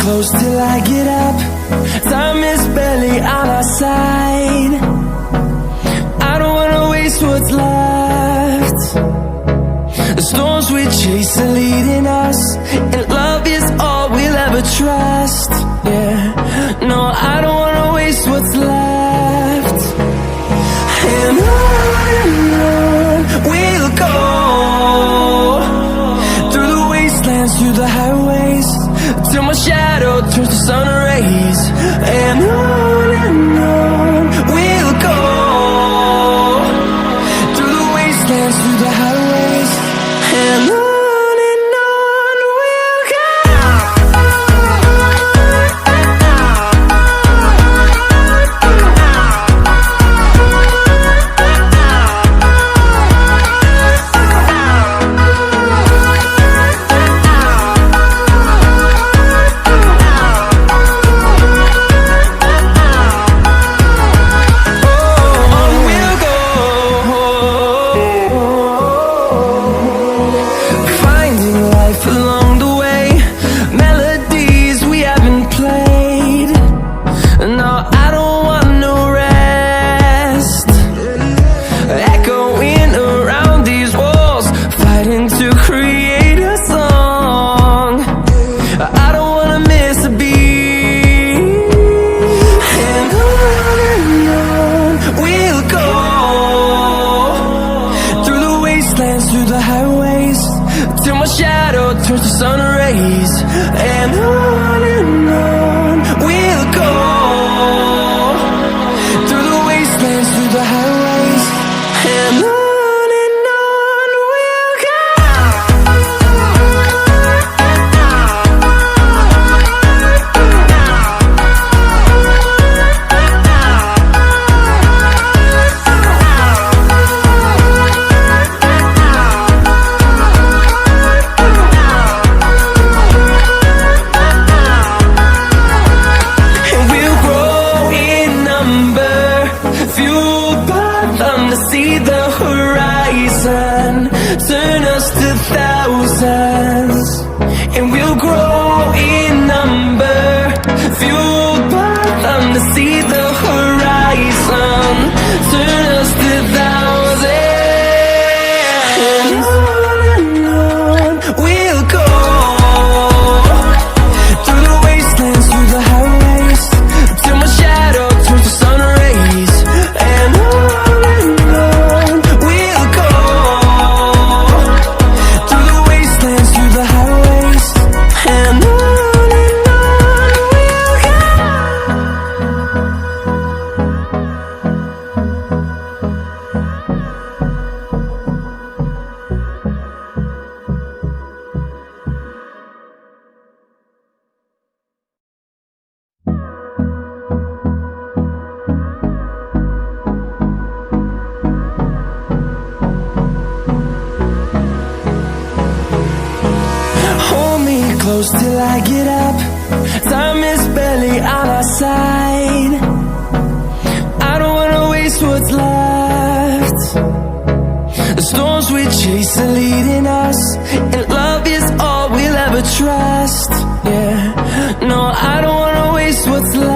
close till I get up. Time is barely on our side. I don't wanna waste what's left. The storms we chase are leading us, and love is all we'll ever trust. Yeah, no, I don't wanna waste what's left. And on we'll go, through the wastelands, through the highways, till my shadow turns to sun rays. And on we'll go, through the wastelands, through the highways, and on we'll go. Through the highways, till my shadow turns to sun rays. And on we'll go, through the wastelands, through the highways, and on we'll go. See the horizon, turn us to thousands, and we'll grow in number, fueled by them. To see the horizon, turn us to thousands, and on we'll go, through the wastelands, through the highways, till my shadow turns to sun rays. And close till I get up. Time is barely on our side. I don't wanna waste what's left. The storms we chase are leading us, and love is all we'll ever trust. Yeah, no, I don't wanna waste what's left.